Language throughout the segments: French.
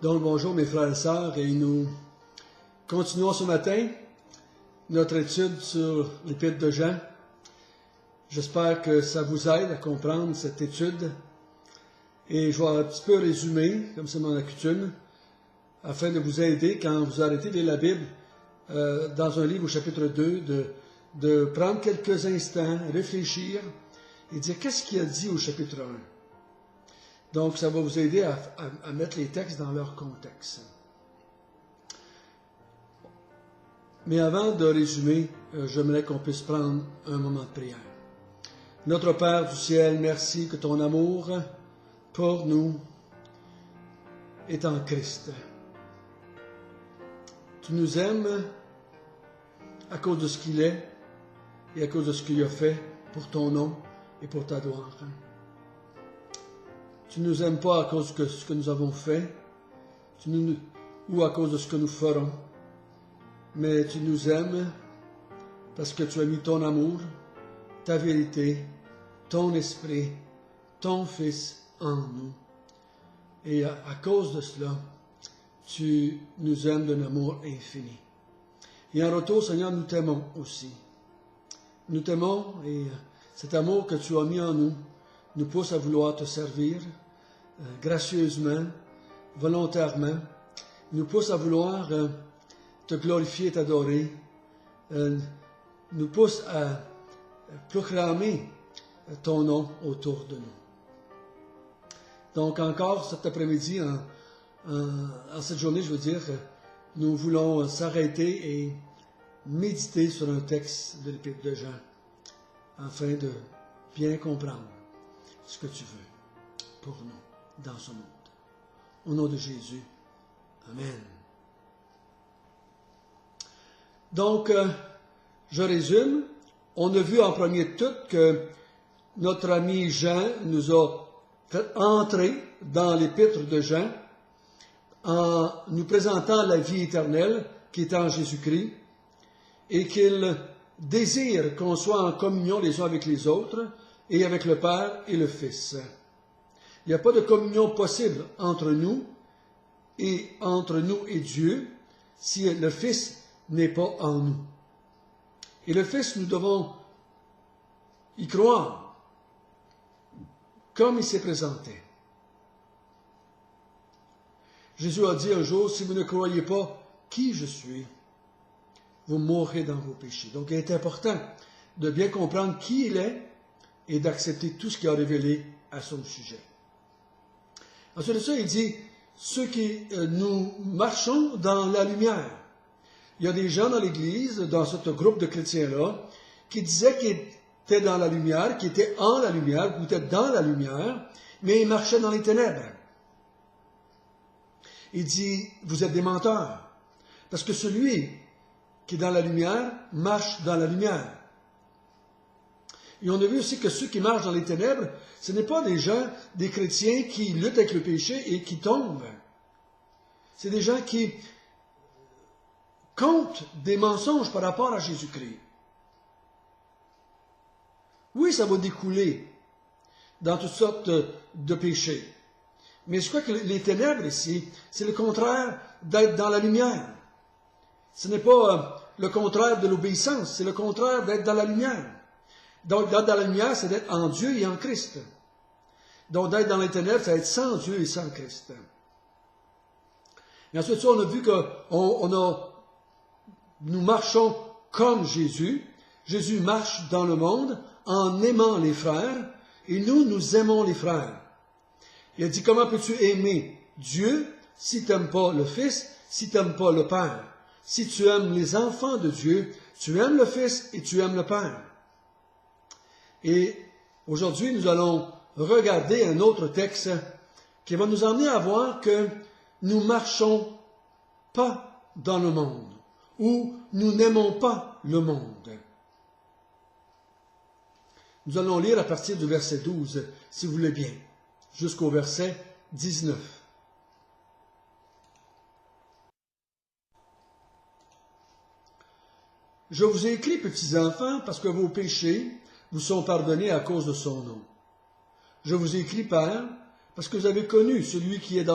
Donc bonjour mes frères et sœurs, et nous continuons ce matin notre étude sur l'Épître de Jean. J'espère que ça vous aide à comprendre cette étude. Et je vais un petit peu résumer, comme c'est mon coutume, afin de vous aider quand vous arrêtez de lire la Bible dans un livre au chapitre 2, de prendre quelques instants, réfléchir et dire qu'est-ce qu'il a dit au chapitre 1. Donc, ça va vous aider à mettre les textes dans leur contexte. Mais avant de résumer, j'aimerais qu'on puisse prendre un moment de prière. Notre Père du ciel, merci que ton amour pour nous est en Christ. Tu nous aimes à cause de ce qu'il est et à cause de ce qu'il a fait pour ton nom et pour ta gloire. Tu ne nous aimes pas à cause de ce que nous avons fait ou à cause de ce que nous ferons, mais tu nous aimes parce que tu as mis ton amour, ta vérité, ton esprit, ton Fils en nous. Et à cause de cela, tu nous aimes d'un amour infini. Et en retour, Seigneur, nous t'aimons aussi. Nous t'aimons et cet amour que tu as mis en nous nous pousse à vouloir te servir gracieusement, volontairement, nous pousse à vouloir te glorifier et t'adorer, nous pousse à proclamer ton nom autour de nous. Donc encore cet après-midi, en cette journée, je veux dire, nous voulons s'arrêter et méditer sur un texte de l'Épître de Jean, afin de bien comprendre ce que tu veux pour nous dans ce monde. Au nom de Jésus, Amen. Donc, je résume. On a vu en premier tout que notre ami Jean nous a fait entrer dans l'Épître de Jean en nous présentant la vie éternelle qui est en Jésus-Christ et qu'il désire qu'on soit en communion les uns avec les autres et avec le Père et le Fils. Il n'y a pas de communion possible entre nous et Dieu si le Fils n'est pas en nous. Et le Fils, nous devons y croire comme il s'est présenté. Jésus a dit un jour, si vous ne croyez pas qui je suis, vous mourrez dans vos péchés. Donc il est important de bien comprendre qui il est et d'accepter tout ce qu'il a révélé à son sujet. Ensuite de ça, il dit, ceux qui nous marchons dans la lumière. Il y a des gens dans l'Église, dans ce groupe de chrétiens-là, qui disaient qu'ils étaient dans la lumière, qui étaient en la lumière, qui étaient dans la lumière, mais ils marchaient dans les ténèbres. Il dit, vous êtes des menteurs, parce que celui qui est dans la lumière marche dans la lumière. Et on a vu aussi que ceux qui marchent dans les ténèbres, ce n'est pas des gens, des chrétiens qui luttent avec le péché et qui tombent. C'est des gens qui comptent des mensonges par rapport à Jésus-Christ. Oui, ça va découler dans toutes sortes de péchés. Mais je crois que les ténèbres ici, c'est le contraire d'être dans la lumière. Ce n'est pas le contraire de l'obéissance, c'est le contraire d'être dans la lumière. Donc, d'être dans la lumière, c'est d'être en Dieu et en Christ. Donc, d'être dans les ténèbres, c'est être sans Dieu et sans Christ. Et ensuite, ça, on a vu que nous marchons comme Jésus. Jésus marche dans le monde en aimant les frères, et nous aimons les frères. Il a dit, comment peux-tu aimer Dieu si tu n'aimes pas le Fils, si tu n'aimes pas le Père? Si tu aimes les enfants de Dieu, tu aimes le Fils et tu aimes le Père. Et aujourd'hui, nous allons regarder un autre texte qui va nous emmener à voir que nous ne marchons pas dans le monde, ou nous n'aimons pas le monde. Nous allons lire à partir du verset 12, si vous voulez bien, jusqu'au verset 19. Je vous ai écrit, petits enfants, parce que vos péchés vous sont pardonnés à cause de son nom. Je vous ai écrit, Père, parce que vous avez connu celui qui est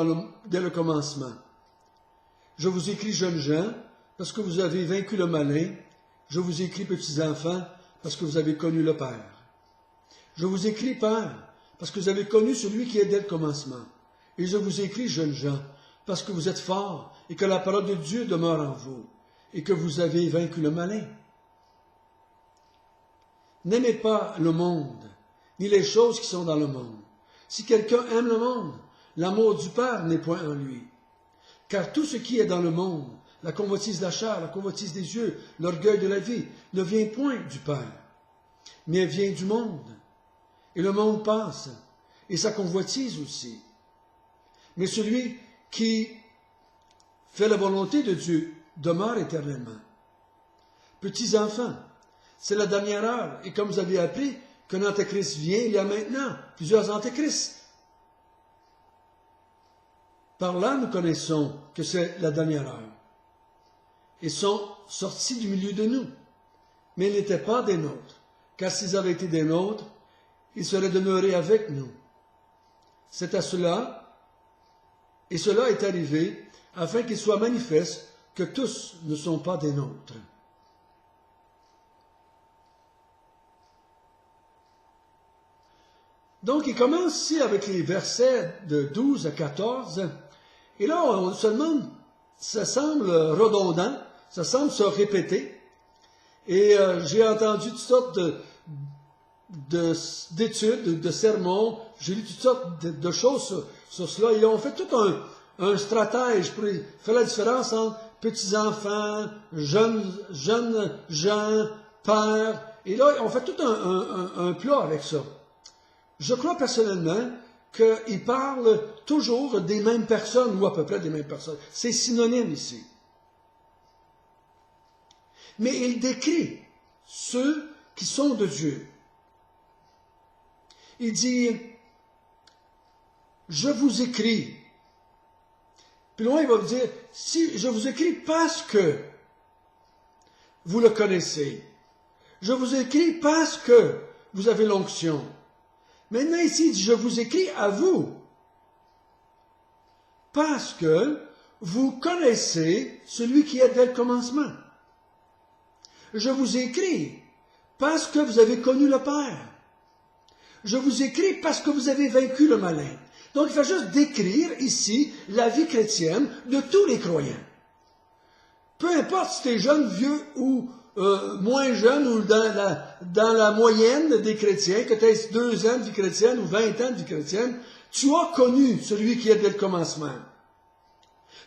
dès le commencement. Je vous écris, jeunes gens, parce que vous avez vaincu le malin. Je vous écris, petits enfants, parce que vous avez connu le Père. Je vous écris, Père, parce que vous avez connu celui qui est dès le commencement. Et je vous écris, jeunes gens, parce que vous êtes forts et que la parole de Dieu demeure en vous et que vous avez vaincu le malin. N'aimez pas le monde, ni les choses qui sont dans le monde. Si quelqu'un aime le monde, l'amour du Père n'est point en lui. Car tout ce qui est dans le monde, la convoitise de la chair, la convoitise des yeux, l'orgueil de la vie, ne vient point du Père, mais vient du monde. Et le monde passe, et sa convoitise aussi. Mais celui qui fait la volonté de Dieu demeure éternellement. Petits enfants, c'est la dernière heure, et comme vous avez appris qu'un antéchrist vient, il y a maintenant plusieurs antéchrists. Par là, nous connaissons que c'est la dernière heure. Ils sont sortis du milieu de nous, mais ils n'étaient pas des nôtres, car s'ils avaient été des nôtres, ils seraient demeurés avec nous. C'est à cela, et cela est arrivé, afin qu'il soit manifeste que tous ne sont pas des nôtres. Donc, il commence ici avec les versets de 12 à 14, et là, on se demande, ça semble redondant, ça semble se répéter, et j'ai entendu toutes sortes d'études, de sermons, j'ai lu toutes sortes de choses sur cela, et on fait tout un stratège pour faire la différence entre petits-enfants, jeunes gens, pères, et là, on fait tout un plat avec ça. Je crois personnellement qu'il parle toujours des mêmes personnes, ou à peu près des mêmes personnes. C'est synonyme ici. Mais il décrit ceux qui sont de Dieu. Il dit, je vous écris. Puis loin, il va vous dire, si je vous écris parce que vous le connaissez. Je vous écris parce que vous avez l'onction. Maintenant ici, il dit, je vous écris à vous, parce que vous connaissez celui qui est dès le commencement. Je vous écris parce que vous avez connu le Père. Je vous écris parce que vous avez vaincu le malin. Donc il fait juste décrire ici la vie chrétienne de tous les croyants. Peu importe si tu es jeune, vieux ou moins jeune ou dans la moyenne des chrétiens, que tu aies 2 ans de vie chrétienne ou 20 ans de vie chrétienne, tu as connu celui qui est dès le commencement.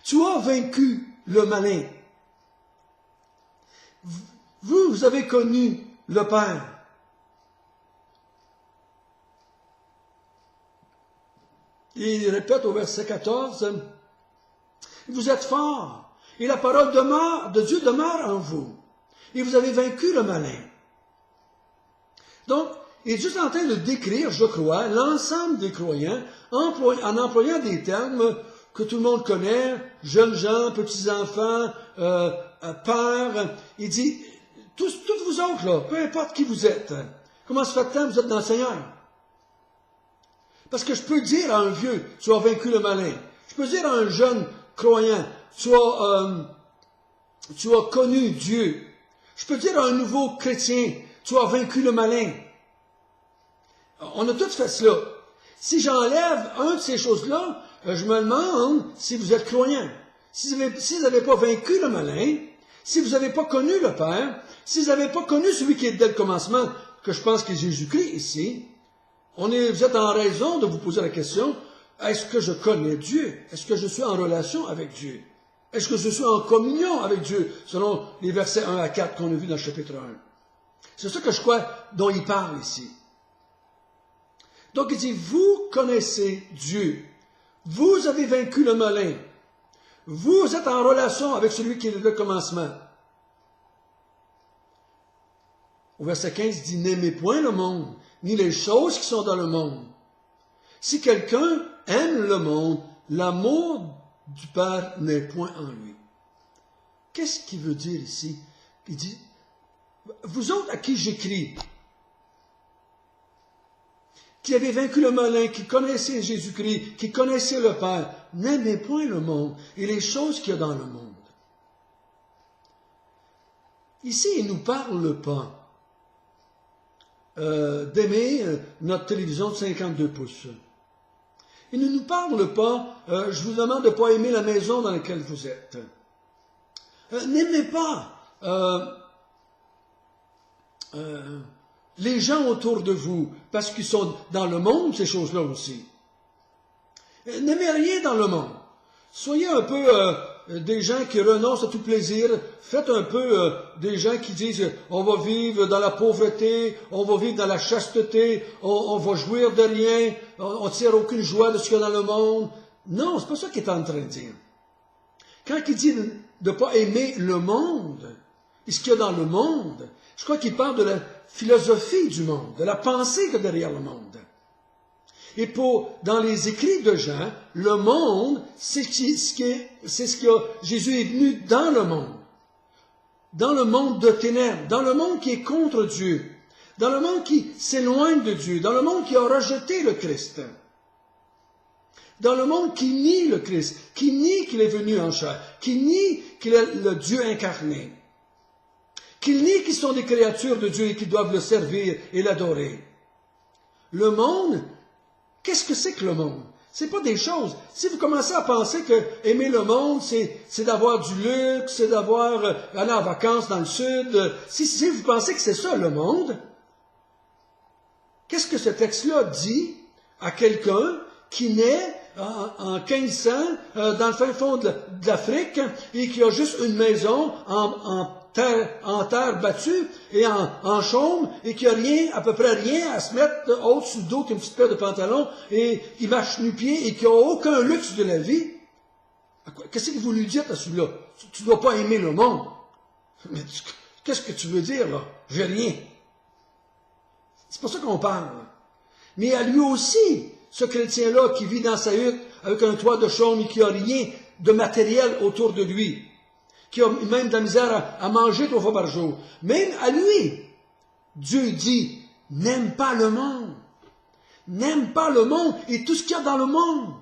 Tu as vaincu le malin. Vous avez connu le Père. Et il répète au verset 14, vous êtes forts, et la parole de Dieu demeure en vous. Et vous avez vaincu le malin. Donc, il est juste en train de décrire, je crois, l'ensemble des croyants en employant des termes que tout le monde connaît, jeunes gens, petits-enfants, pères. Il dit, tous vous autres, là, peu importe qui vous êtes, comment se fait-il que vous êtes dans le Seigneur? Parce que je peux dire à un vieux, tu as vaincu le malin. Je peux dire à un jeune croyant, tu as connu Dieu. Je peux dire à un nouveau chrétien, tu as vaincu le malin. On a tous fait cela. Si j'enlève un de ces choses-là, je me demande si vous êtes croyant. Si vous n'avez pas vaincu le malin, si vous n'avez pas connu le Père, si vous n'avez pas connu celui qui est dès le commencement, que je pense que Jésus-Christ ici, vous êtes en raison de vous poser la question, est-ce que je connais Dieu? Est-ce que je suis en relation avec Dieu? Est-ce que je suis en communion avec Dieu, selon les versets 1 à 4 qu'on a vus dans le chapitre 1? C'est ça que je crois dont il parle ici. Donc il dit, vous connaissez Dieu. Vous avez vaincu le malin. Vous êtes en relation avec celui qui est le commencement. Au verset 15, il dit, n'aimez point le monde, ni les choses qui sont dans le monde. Si quelqu'un aime le monde, l'amour du Père n'est point en lui. Qu'est-ce qu'il veut dire ici? Il dit, vous autres à qui j'écris, qui avait vaincu le malin, qui connaissait Jésus-Christ, qui connaissait le Père, n'aimait point le monde et les choses qu'il y a dans le monde. Ici, il ne nous parle pas d'aimer notre télévision de 52 pouces. Il ne nous parle pas, je vous demande de ne pas aimer la maison dans laquelle vous êtes. N'aimez pas les gens autour de vous, parce qu'ils sont dans le monde, ces choses-là aussi. N'aimez rien dans le monde. Soyez un peu des gens qui renoncent à tout plaisir. Faites un peu des gens qui disent on va vivre dans la pauvreté, on va vivre dans la chasteté, on va jouir de rien, on ne tire aucune joie de ce qu'il y a dans le monde. Non, c'est pas ça qu'il est en train de dire. Quand il dit de ne pas aimer le monde, et ce qu'il y a dans le monde, je crois qu'il parle de la philosophie du monde, de la pensée qu'il y a derrière le monde. Et dans les écrits de Jean, le monde, c'est ce que Jésus est venu dans le monde de ténèbres, dans le monde qui est contre Dieu, dans le monde qui s'éloigne de Dieu, dans le monde qui a rejeté le Christ, dans le monde qui nie le Christ, qui nie qu'il est venu en chair, qui nie qu'il est le Dieu incarné, qui nie qu'ils sont des créatures de Dieu et qu'ils doivent le servir et l'adorer. Le monde, qu'est-ce que c'est que le monde? C'est pas des choses. Si vous commencez à penser que aimer le monde, c'est d'avoir du luxe, c'est d'avoir aller en vacances dans le sud, si vous pensez que c'est ça le monde, qu'est-ce que ce texte-là dit à quelqu'un qui naît en 1500 dans le fin fond de l'Afrique et qui a juste une maison en terre battue et en chaume et qui a rien, à peu près rien à se mettre au-dessus du dos qu'une petite paire de pantalons et qui marche nu-pied et qui n'a aucun luxe de la vie? Qu'est-ce que vous lui dites à celui-là? Tu ne dois pas aimer le monde. Mais qu'est-ce que tu veux dire là? J'ai rien. C'est pas ça qu'on parle. Mais à lui aussi, ce chrétien-là qui vit dans sa hutte avec un toit de chaume et qui n'a rien de matériel autour de lui, qui a même de la misère à manger 3 fois par jour. Même à lui, Dieu dit, n'aime pas le monde. N'aime pas le monde et tout ce qu'il y a dans le monde.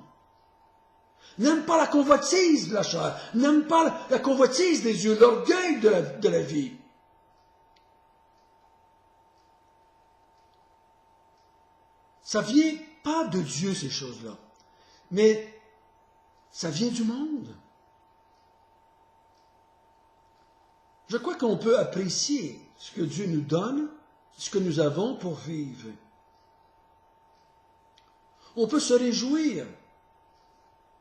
N'aime pas la convoitise de la chair. N'aime pas la convoitise des yeux, l'orgueil de la vie. Ça vient pas de Dieu, ces choses-là. Mais ça vient du monde. Je crois qu'on peut apprécier ce que Dieu nous donne, ce que nous avons pour vivre. On peut se réjouir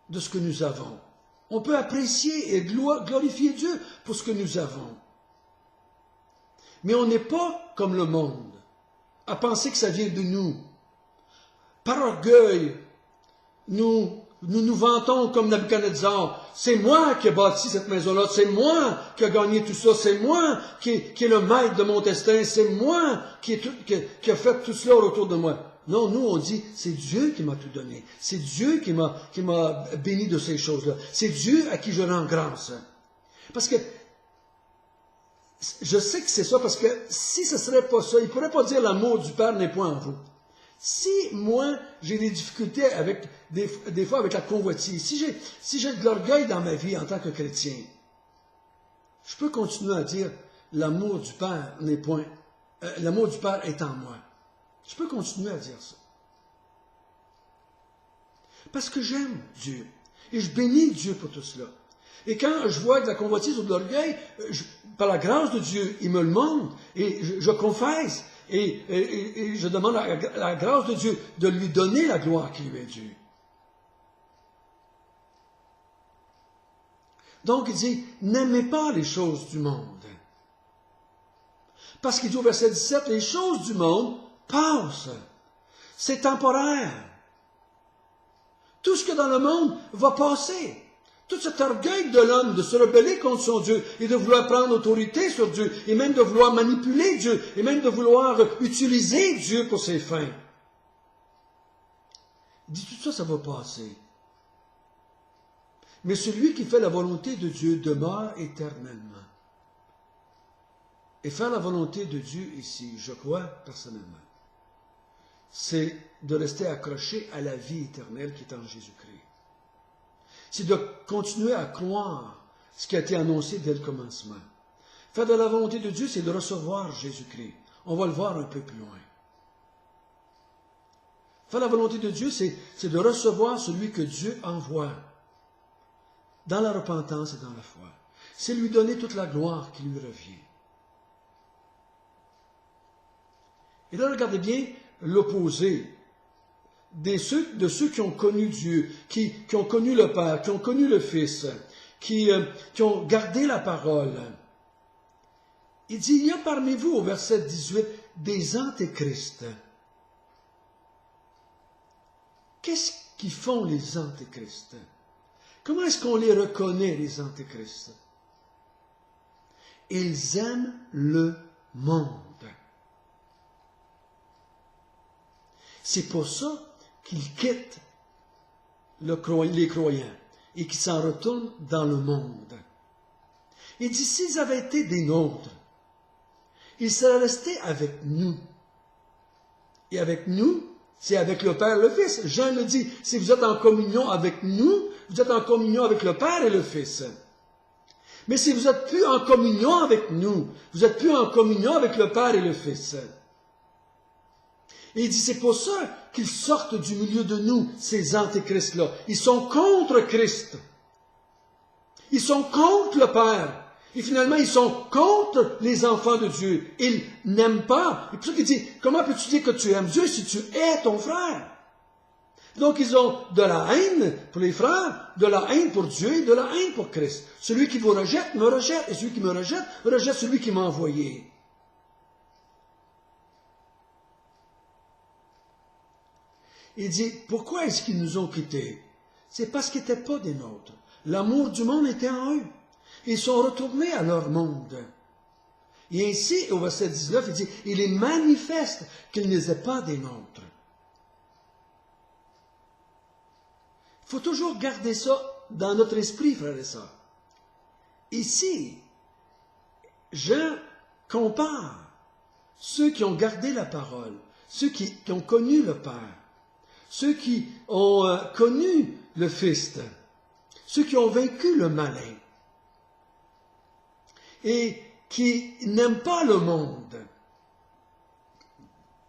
de ce que nous avons. On peut apprécier et glorifier Dieu pour ce que nous avons. Mais on n'est pas comme le monde, à penser que ça vient de nous. Par orgueil, nous vantons comme Nabuchodonosor. C'est moi qui ai bâti cette maison-là, c'est moi qui ai gagné tout ça, c'est moi qui est le maître de mon destin, c'est moi qui a fait tout cela autour de moi. Non, nous on dit, c'est Dieu qui m'a tout donné, c'est Dieu qui m'a béni de ces choses-là, c'est Dieu à qui je rends grâce. Parce que je sais que c'est ça, parce que si ce ne serait pas ça, il ne pourrait pas dire l'amour du Père n'est point en vous. Si moi, j'ai des difficultés avec des fois avec la convoitise, si j'ai de l'orgueil dans ma vie en tant que chrétien, je peux continuer à dire l'amour du Père n'est point, l'amour du Père est en moi. Je peux continuer à dire ça. Parce que j'aime Dieu. Et je bénis Dieu pour tout cela. Et quand je vois de la convoitise ou de l'orgueil, par la grâce de Dieu, il me le montre et je confesse. Et je demande la grâce de Dieu de lui donner la gloire qui lui est due. Donc il dit, n'aimez pas les choses du monde. Parce qu'il dit au verset 17, les choses du monde passent. C'est temporaire. Tout ce que dans le monde va passer. Tout cet orgueil de l'homme de se rebeller contre son Dieu et de vouloir prendre autorité sur Dieu et même de vouloir manipuler Dieu et même de vouloir utiliser Dieu pour ses fins. Il dit tout ça, ça va passer. Mais celui qui fait la volonté de Dieu demeure éternellement. Et faire la volonté de Dieu ici, je crois personnellement, c'est de rester accroché à la vie éternelle qui est en Jésus-Christ. C'est de continuer à croire ce qui a été annoncé dès le commencement. Faire de la volonté de Dieu, c'est de recevoir Jésus-Christ. On va le voir un peu plus loin. Faire la volonté de Dieu, c'est de recevoir celui que Dieu envoie dans la repentance et dans la foi. C'est lui donner toute la gloire qui lui revient. Et là, regardez bien l'opposé de ceux qui ont connu Dieu, qui ont connu le Père, qui ont connu le Fils, qui ont gardé la parole. Il dit, il y a parmi vous, au verset 18, des antéchrists. Qu'est-ce qu'ils font les antéchrists? Comment est-ce qu'on les reconnaît, les antéchrists? Ils aiment le monde. C'est pour ça qu'ils quittent les croyants et qu'ils s'en retournent dans le monde. Il dit, s'ils avaient été des nôtres, ils seraient restés avec nous. Et avec nous, c'est avec le Père et le Fils. Jean le dit, si vous êtes en communion avec nous, vous êtes en communion avec le Père et le Fils. Mais si vous n'êtes plus en communion avec nous, vous n'êtes plus en communion avec le Père et le Fils. Et il dit, c'est pour ça qu'ils sortent du milieu de nous, ces antéchrists-là. Ils sont contre Christ. Ils sont contre le Père. Et finalement, ils sont contre les enfants de Dieu. Ils n'aiment pas. Et pour ça qu'il dit, comment peux-tu dire que tu aimes Dieu si tu hais ton frère? Donc, ils ont de la haine pour les frères, de la haine pour Dieu et de la haine pour Christ. Celui qui vous rejette, me rejette. Et celui qui me rejette, rejette celui qui m'a envoyé. Il dit, pourquoi est-ce qu'ils nous ont quittés? C'est parce qu'ils n'étaient pas des nôtres. L'amour du monde était en eux. Ils sont retournés à leur monde. Et ainsi, au verset 19, il dit, il est manifeste qu'ils n'étaient pas des nôtres. Il faut toujours garder ça dans notre esprit, frères et sœurs. Ici, Jean compare ceux qui ont gardé la parole, ceux qui ont connu le Père, ceux qui ont connu le Fils, ceux qui ont vaincu le malin et qui n'aiment pas le monde.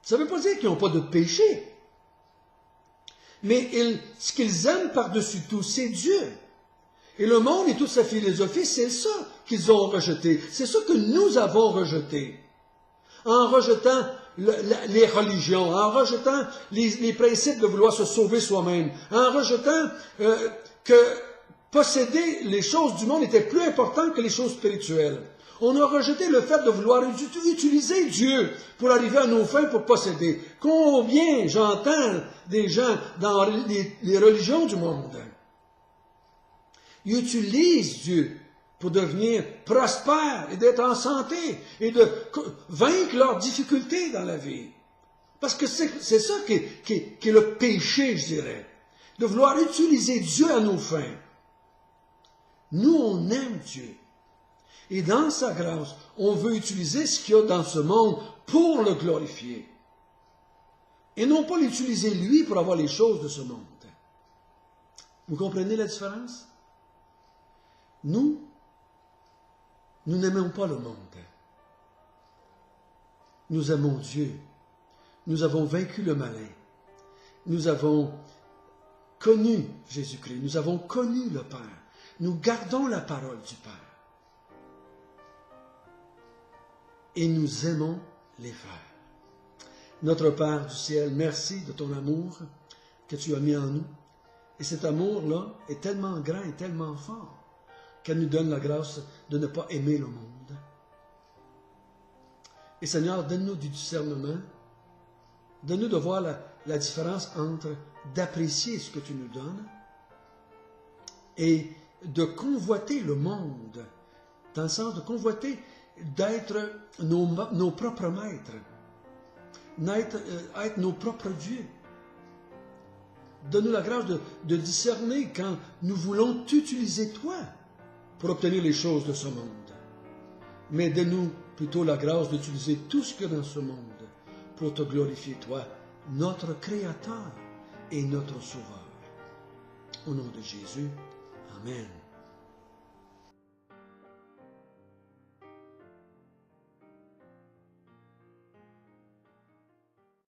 Ça ne veut pas dire qu'ils n'ont pas de péché, mais ce qu'ils aiment par-dessus tout, c'est Dieu. Et le monde et toute sa philosophie, c'est ça qu'ils ont rejeté. C'est ça que nous avons rejeté. En rejetant les religions, en rejetant les principes de vouloir se sauver soi-même, en rejetant que posséder les choses du monde était plus important que les choses spirituelles. On a rejeté le fait de vouloir utiliser Dieu pour arriver à nos fins, pour posséder. Combien j'entends des gens dans les religions du monde? Ils utilisent Dieu pour devenir prospères et d'être en santé et de vaincre leurs difficultés dans la vie. Parce que c'est ça qui est le péché, je dirais. De vouloir utiliser Dieu à nos fins. Nous, on aime Dieu. Et dans sa grâce, on veut utiliser ce qu'il y a dans ce monde pour le glorifier. Et non pas l'utiliser lui pour avoir les choses de ce monde. Vous comprenez la différence? Nous n'aimons pas le monde. Nous aimons Dieu. Nous avons vaincu le malin. Nous avons connu Jésus-Christ. Nous avons connu le Père. Nous gardons la parole du Père. Et nous aimons les frères. Notre Père du ciel, merci de ton amour que tu as mis en nous. Et cet amour-là est tellement grand et tellement fort qu'elle nous donne la grâce de ne pas aimer le monde. Et Seigneur, donne-nous du discernement. Donne-nous de voir la différence entre d'apprécier ce que tu nous donnes et de convoiter le monde, dans le sens de convoiter d'être nos propres maîtres, être nos propres dieux. Donne-nous la grâce de discerner quand nous voulons t'utiliser toi pour obtenir les choses de ce monde. Mais donne-nous plutôt la grâce d'utiliser tout ce qu'il y a dans ce monde pour te glorifier toi notre Créateur et notre Sauveur. Au nom de Jésus, Amen.